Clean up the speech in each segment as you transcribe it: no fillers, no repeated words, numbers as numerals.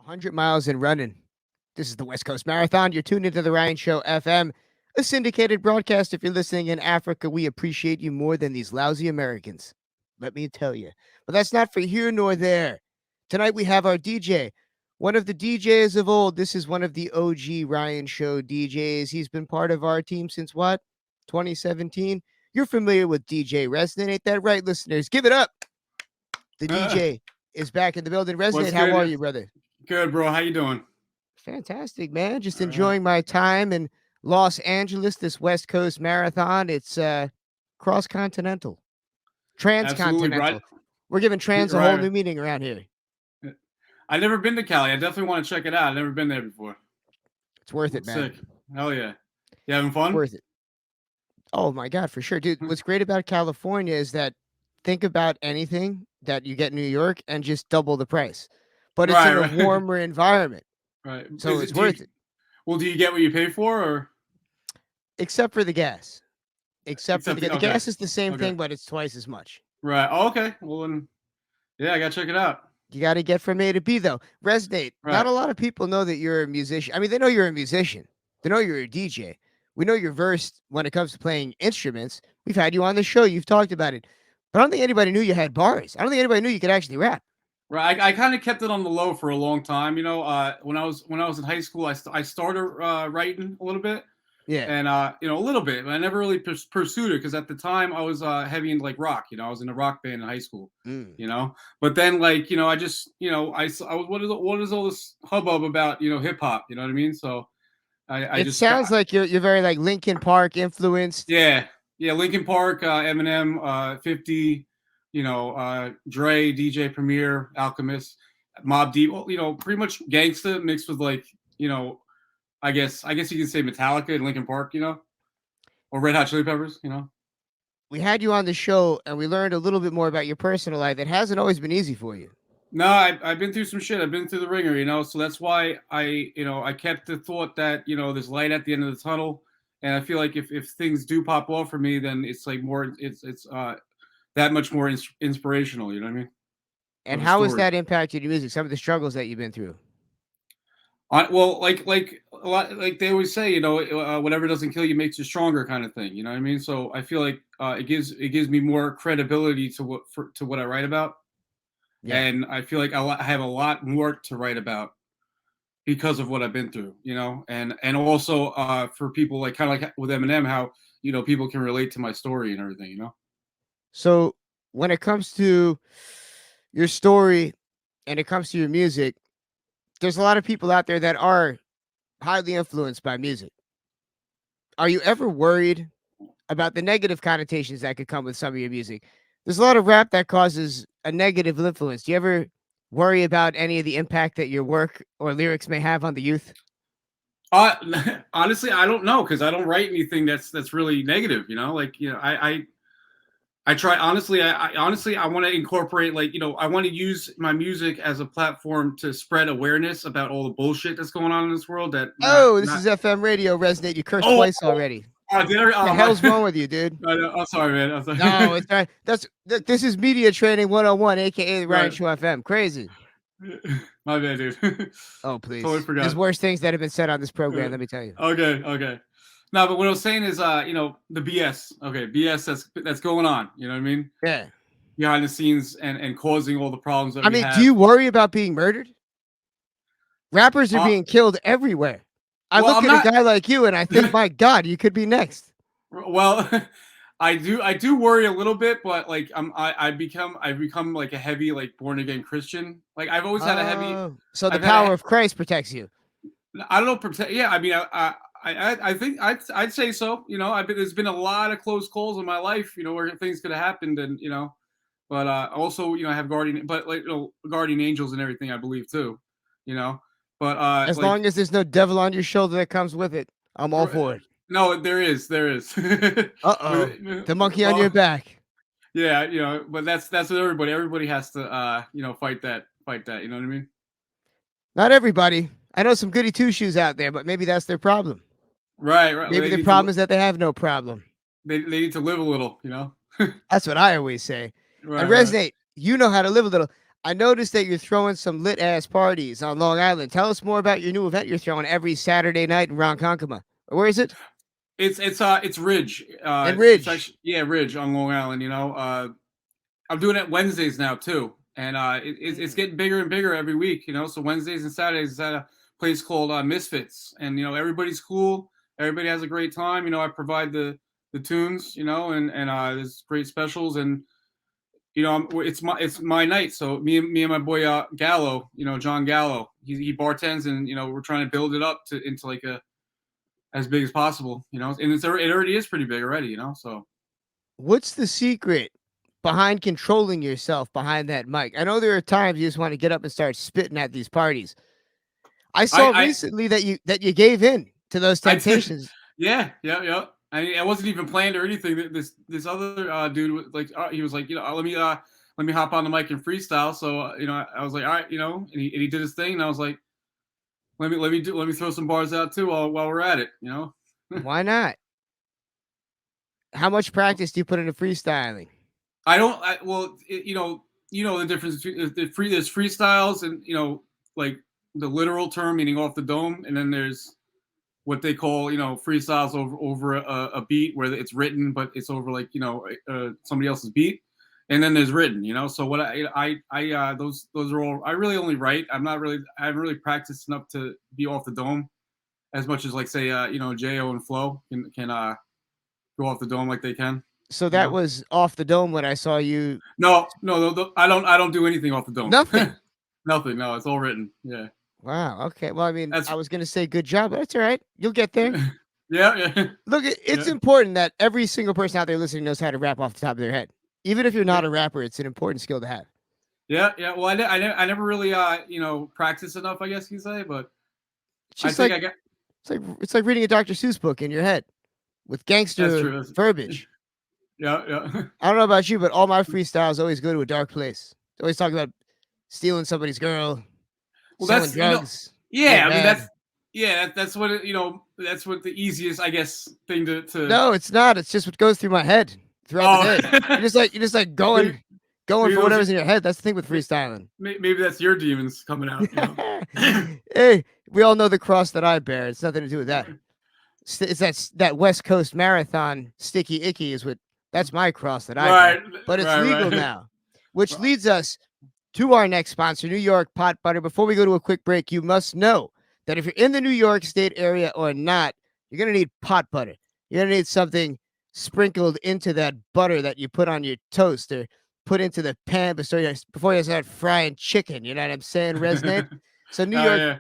100 miles and running. This is the West Coast Marathon. You're tuned into the Ryan Show FM, a syndicated broadcast. If you're listening in Africa, we appreciate you more than these lousy Americans. Let me tell you. But that's not for here nor there. Tonight we have our DJ, one of the DJs of old. This is one of the OG Ryan Show DJs. He's been part of our team since what? 2017. You're familiar with DJ REZN8. Ain't that right, listeners? Give it up. The DJ is back in the building. REZN8, how are you, brother? Good, bro. How you doing? Fantastic, man. Just enjoying my time in Los Angeles, this West Coast Marathon. It's cross-continental, transcontinental. Right. We're giving trans a whole new meaning around here. I've never been to Cali. I definitely want to check it out. I've never been there before. It's worth it, man. Sick. Hell yeah. You having fun? Worth it. Oh, my God, for sure. Dude, what's great about California is that think about anything that you get in New York and just double the price. But it's in a warmer environment. Right. So it's worth it. Well, do you get what you pay for, or? Except for the gas. Except for the gas. The gas is the same thing, but it's twice as much. Right. Oh, okay. Well, then, yeah, I got to check it out. You got to get from A to B, though. REZN8, not a lot of people know that you're a musician. I mean, they know you're a musician. They know you're a DJ. We know you're versed when it comes to playing instruments. We've had you on the show. You've talked about it. But I don't think anybody knew you had bars. I don't think anybody knew you could actually rap. Right. I kind of kept it on the low for a long time. You know, when I was in high school, I started writing a little bit. Yeah. And, a little bit. But I never really pursued it because at the time I was heavy into like rock. You know, I was in a rock band in high school, you know. But then like, I just, I was, what is all this hubbub about, hip hop? You know what I mean? So I just sounds like you're very like Linkin Park influenced. Yeah. Yeah. Linkin Park, Eminem, 50. Dre, DJ Premier, Alchemist, Mobb Deep, pretty much gangsta mixed with like, I guess you could say Metallica and Linkin Park, or Red Hot Chili Peppers, We had you on the show and we learned a little bit more about your personal life. It hasn't always been easy for you. No, I've been through some shit. I've been through the ringer, so that's why I kept the thought that, there's light at the end of the tunnel. And I feel like if things do pop off for me, then it's like more, it's that much more inspirational, you know what I mean? And how has that impacted your music? Some of the struggles that you've been through. Well, like a lot, like they always say, whatever doesn't kill you makes you stronger, kind of thing. You know what I mean? So I feel like it gives me more credibility to what I write about, and I feel like I have a lot more to write about because of what I've been through, and also for people like kind of like with Eminem, how people can relate to my story and everything, So when it comes to your story and it comes to your music, there's a lot of people out there that are highly influenced by music. Are you ever worried about the negative connotations that could come with some of your music? There's a lot of rap that causes a negative influence. Do you ever worry about any of the impact that your work or lyrics may have on the youth? Honestly, I don't know, because I don't write anything that's really negative, I try, honestly, I want to incorporate, like, I want to use my music as a platform to spread awareness about all the bullshit that's going on in this world. This is FM radio, REZN8. You cursed twice already. What the hell's wrong with you, dude? I'm sorry, man. I'm sorry. No, it's all right. This is Media Training 101, a.k.a. the Ryan Show FM. Crazy. My bad, dude. Oh, please. Totally forgot. There's worse things that have been said on this program, let me tell you. Okay. No, but what I was saying is, the BS. Okay, BS that's going on. You know what I mean? Yeah. Behind the scenes and causing all the problems that we have. Do you worry about being murdered? Rappers are being killed everywhere. I look at a guy like you and I think, my God, you could be next. Well, I do worry a little bit, but like I've become like a heavy, like, born again Christian. Like I've always had a heavy. So the power of Christ protects you. I don't know. Yeah, I mean, I think I'd say so. There's been a lot of close calls in my life, where things could have happened, and but also, I have guardian angels and everything, I believe too, But as long as there's no devil on your shoulder that comes with it, I'm all for it. No, there is. Uh-oh. The monkey on your back. Yeah, but that's what everybody has to fight that, you know what I mean? Not everybody. I know some goody two shoes out there, but maybe that's their problem. Right. Maybe the problem is that they have no problem. They need to live a little, That's what I always say. Right, and REZN8, you know how to live a little. I noticed that you're throwing some lit ass parties on Long Island. Tell us more about your new event you're throwing every Saturday night in Ronkonkoma. Where is it? It's Ridge. In It's Ridge. actually, yeah, Ridge on Long Island. I'm doing it Wednesdays now too, and it's Mm. getting bigger and bigger every week. So Wednesdays and Saturdays is at a place called Misfits, and everybody's cool. Everybody has a great time. I provide the tunes. And there's great specials, and it's my night. So me and my boy Gallo, John Gallo, he bartends, and we're trying to build it up into like a as big as possible. And it already is pretty big already. So. What's the secret behind controlling yourself behind that mic? I know there are times you just want to get up and start spitting at these parties. I saw I recently that you gave in to those I did. temptations. Yeah, yeah, yeah. I wasn't even planned or anything. This other dude was like, he was like, let me hop on the mic and freestyle. So I was like, all right, and he did his thing, and I was like, let me throw some bars out too while we're at it. Why not? How much practice do you put into freestyling? I don't. Well, the difference between there's freestyles and like the literal term meaning off the dome, and then there's what they call freestyles over a beat where it's written but it's over like somebody else's beat, and then there's written. So what those are all I really only write. I haven't really practiced enough to be off the dome as much as like say Jo and Flo can go off the dome like they can. So you that know was off the dome when I saw you. no, I don't do anything off the dome. Nothing. Nothing. No, it's all written. Yeah. Wow. Okay. Well, I mean, That's I was gonna say good job, but that's all right. You'll get there. yeah, yeah. Look, it's Yeah. important that every single person out there listening knows how to rap off the top of their head. Even if you're Yeah. not a rapper, it's an important skill to have. Yeah, yeah. Well, I never really practiced enough, I guess you say, but It's I just think like I got. it's like reading a Dr. Seuss book in your head with That's gangster true. verbiage. Yeah, yeah. I don't know about you, but all my freestyles always go to a dark place. Always talk about stealing somebody's girl, Well, selling that's drugs, being yeah. I mean, bad. that's what that's what the easiest, I guess, thing to. No, it's not. It's just what goes through my head throughout the Oh, day. You're just like maybe, going maybe for those are, whatever's in your head. That's the thing with freestyling. maybe that's your demons coming out. Hey, we all know the cross that I bear. It's nothing to do with that. It's that West Coast Marathon sticky icky is what that's my cross that I bear. Right, But it's legal right. now, which leads us to our next sponsor, New York Pot Butter. Before we go to a quick break, you must know that if you're in the New York State area or not, you're gonna need pot butter. You're gonna need something sprinkled into that butter that you put on your toast or put into the pan before you start frying chicken. You know what I'm saying, Resonate? So Oh yeah.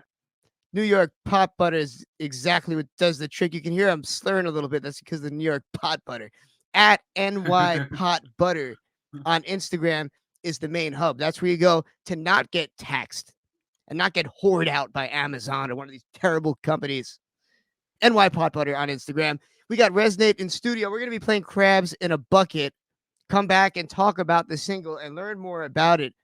New York pot butter is exactly what does the trick. You can hear I'm slurring a little bit. That's because of the New York pot butter. At NY Pot Butter on Instagram is the main hub. That's where you go to not get taxed and not get hoarded out by Amazon or one of these terrible companies. NY Pot Butter on Instagram. We got REZN8 in studio. We're going to be playing Crabs in a Bucket. Come back and talk about the single and learn more about it.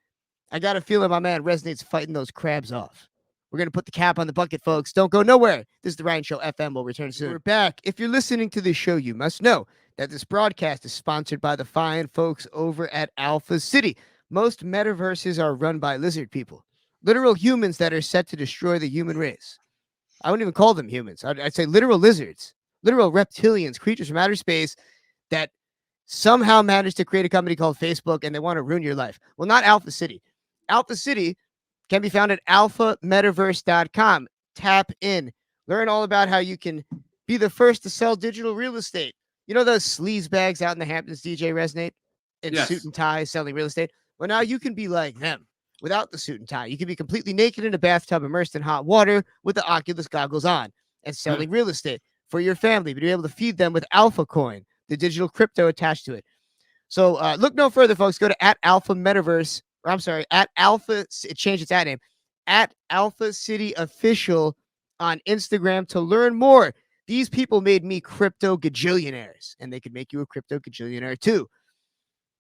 I got a feeling my man REZN8's fighting those crabs off. We're going to put the cap on the bucket, folks. Don't go nowhere. This is the Ryan Show FM. We'll return soon. We're back. If you're listening to this show, you must know that this broadcast is sponsored by the fine folks over at Alpha City. Most metaverses are run by lizard people, literal humans that are set to destroy the human race. I wouldn't even call them humans. I'd say literal lizards, literal reptilians, creatures from outer space that somehow managed to create a company called Facebook and they want to ruin your life. Well, not Alpha City. Alpha City can be found at alphametaverse.com. Tap in, learn all about how you can be the first to sell digital real estate. You know those sleaze bags out in the Hamptons, DJ Resonate, in suit Yes. and tie selling real estate? Well, now you can be like them without the suit and tie. You can be completely naked in a bathtub, immersed in hot water with the Oculus goggles on and selling real estate for your family, but be able to feed them with Alpha Coin, the digital crypto attached to it. So look no further, folks. Go to at Alpha Metaverse. Or I'm sorry, at Alpha. It changed its ad name. At Alpha City Official on Instagram to learn more. These people made me crypto gajillionaires, and they could make you a crypto gajillionaire too.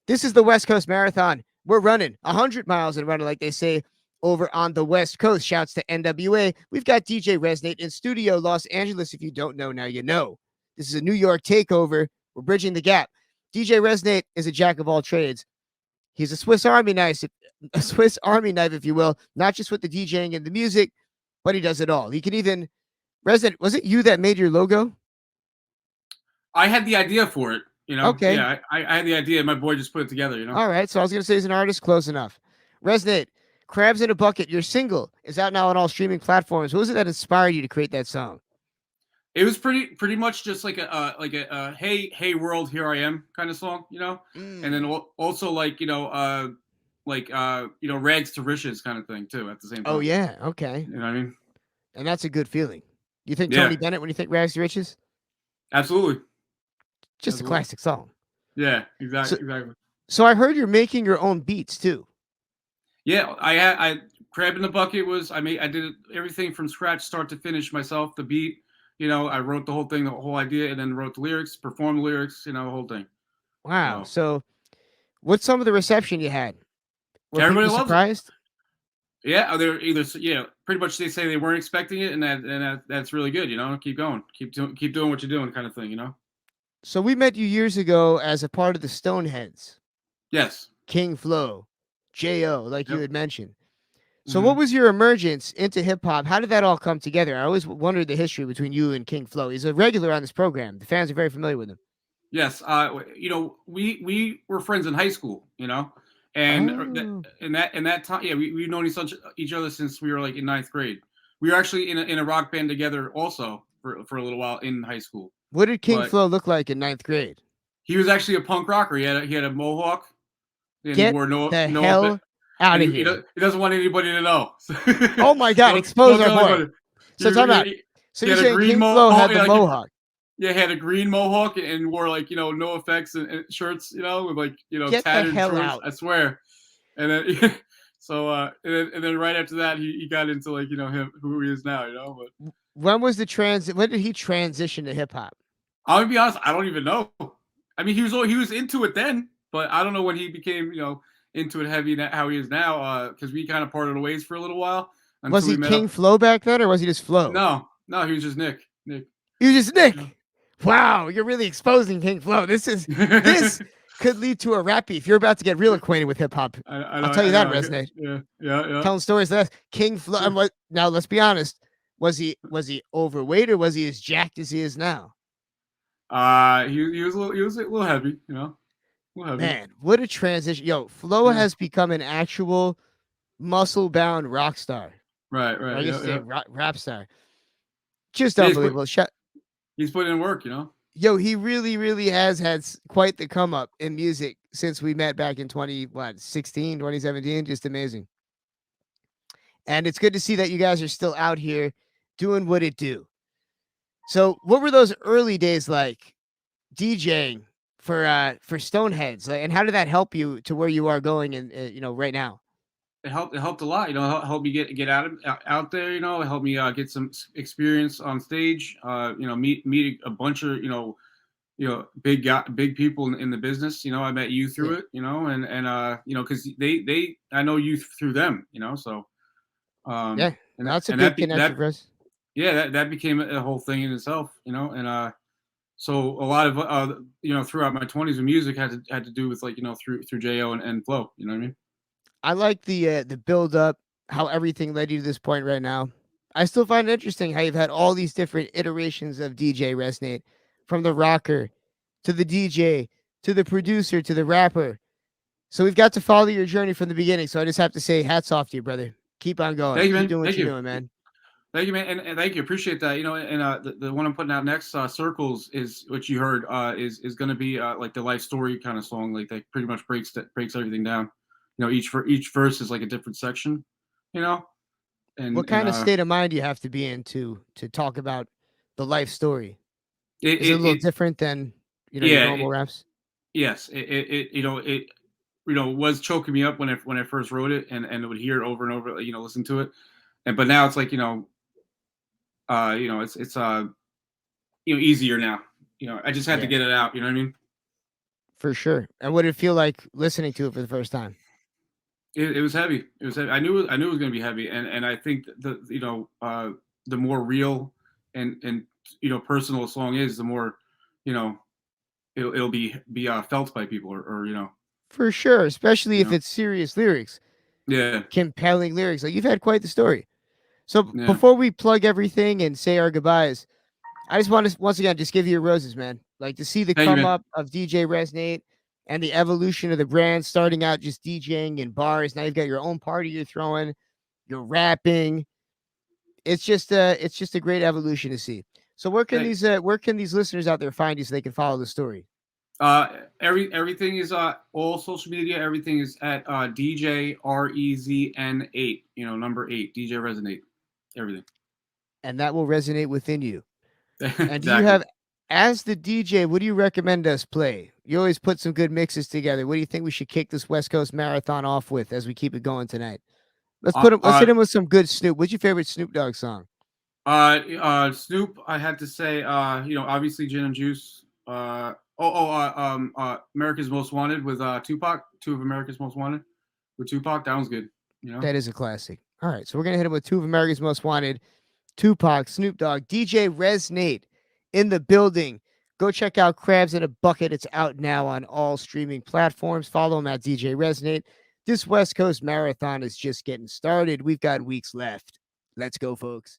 This is the West Coast Marathon. We're running 100 miles and running, like they say, over on the West Coast. Shouts to NWA. We've got DJ REZN8 in studio, Los Angeles. If you don't know, now you know. This is a New York takeover. We're bridging the gap. DJ REZN8 is a jack of all trades. He's a Swiss Army a Swiss Army knife, if you will, not just with the DJing and the music, but he does it all. He can even Resident. Was it you that made your logo? I had the idea for it. Okay, Yeah, I had the idea. My boy just put it together. all right. So I was gonna say he's an artist, close enough. Resonate. Crabs in a Bucket, your single, is out now on all streaming platforms. What was it that inspired you to create that song? It was pretty much just like a hey world, here I am kind of song, and then Mm. also like rags to riches kind of thing too at the same Oh time. yeah, okay. You know what I mean? And that's a good feeling. You think Yeah, Tony Bennett when you think Rags to Riches? absolutely, Just a absolutely. classic song. Yeah, So, exactly. so I heard you're making your own beats too. Yeah, I crab in the bucket was I did everything from scratch, start to finish myself. The beat, I wrote the whole thing, the whole idea, and then wrote the lyrics, performed the lyrics, the whole thing. Wow. So So what's some of the reception you had? Were everybody people loves it. surprised? Yeah, they're either pretty much they say they weren't expecting it, and that's really good. Keep going, keep doing what you're doing, kind of thing. So we met you years ago as a part of the Stoneheads, Yes. King Flow, J.O., like you Yep. had mentioned. So what Hmm. was your emergence into hip hop? How did that all come together? I always wondered the history between you and King Flow. He's a regular on this program. The fans are very familiar with him. Yes. We were friends in high school. And Oh, that time, yeah, we've known each other since we were like in ninth grade. We were actually in a rock band together also for a little while in high school. what did King But Flow look like in ninth grade? he was actually a punk rocker. He had a mohawk, and he Get wore the no effect, hell out and of here. he doesn't want anybody to know. Oh my God, expose Don't our tell boy. anybody. So time out. So He you're had a saying green King Flow mohawk, had the mohawk. yeah, he had a green mohawk and wore like no effects and shirts, with like Get the tattered hell shorts. out. I swear. And then and then right after that, he got into like him who he is now. But When was the when did he transition to hip hop? I'm gonna be honest, I don't even know. I mean, he was into it then, but I don't know when he became into it heavy how he is now. Because we kind of parted ways for a little while Was until we he met King up. Flow back then or was he just Flow? No, he was just Nick. Nick. He was just Nick. Wow, you're really exposing King Flow. This could lead to a rap beef. You're about to get real acquainted with hip hop. I know, I'll tell you I that, know. Resonate. Yeah, yeah, Telling stories that King Flow. And what now? Let's be honest. Was he overweight or was he as jacked as he is now? yeah. He was a little heavy, a little heavy. Man, what a transition. Yo, Flo Yeah. has become an actual muscle bound rock star. Right, Or right. I guess Yeah, say yeah. rap star. Just Yeah, unbelievable. he's put in work. Yo, he really, really has had quite the come up in music since we met back in 16, 2017. Just amazing. And it's good to see that you guys are still out here doing what it do. So, what were those early days like DJing for Stoneheads? And how did that help you to where you are going and right now? It helped a lot. Help me get out there. It helped me get some experience on stage. Meet a bunch of big people in the business. I met you Yeah. through it. And because they I know you through them. So Yeah. and That's a and good connection that for us. yeah, that became a whole thing in itself. And so a lot of throughout my 20s with music had to do with like through Jo and Flow. You know what I mean? I like the build up, how everything led you to this point right now. I still find it interesting how you've had all these different iterations of DJ Resonate, from the rocker to the DJ to the producer to the rapper. So we've got to follow your journey from the beginning. So I just have to say, hats off to you, brother. Keep on going. Thank you, Keep man. doing what Thank you're you. doing, man. Thank you, man, and thank you. Appreciate that. And the one I'm putting out next, Circles, is what you heard. Is going to be like the life story kind of song, like that pretty much breaks everything down. Each verse is like a different section. You know, What and kind of state of mind do you have to be in to talk about the life story? it Is it a it, little it different than your yeah, normal raps? yes, was choking me up when I first wrote it, and would hear it over and over, listen to it, but now it's like it's easier now. I just had to Yeah, get it out. You know what I mean? for sure. And what did it feel like listening to it for the first time? It was heavy. It was heavy. I knew it was going to be heavy, and I think the more real and personal a song is, the more you know it'll be felt by people, or For sure, especially you if know it's serious lyrics. Yeah. compelling lyrics. Like you've had quite the story. So Yeah. before we plug everything and say our goodbyes, I just want to once again just give you your roses, man. Like to see the Thank you, come man. up of DJ REZN8 and the evolution of the brand, starting out just DJing in bars. Now you've got your own party you're throwing, you're rapping. It's just a great evolution to see. So Hey, where can these listeners out there find you so they can follow the story? uh, everything is all social media. Everything is at DJ REZN8. You know, number 8. DJ Resonate. Everything. And that will resonate within you. And do you Exactly. have, as the DJ, what do you recommend us play? You always put some good mixes together. What do you think we should kick this West Coast Marathon off with as we keep it going tonight? Uh, Let's hit uh, him with some good Snoop. What's your favorite Snoop Dogg song? Snoop. I had to say, you know, obviously Gin and Juice. America's Most Wanted with Tupac. Two of America's Most Wanted with Tupac. That one's good. You know. That is a classic. All right, so we're gonna hit him with two of America's Most Wanted, Tupac, Snoop Dogg, DJ REZN8 in the building. Go check out Crabs in a Bucket. It's out now on all streaming platforms. Follow him at DJ REZN8. This West Coast Marathon is just getting started. We've got weeks left. Let's go, folks.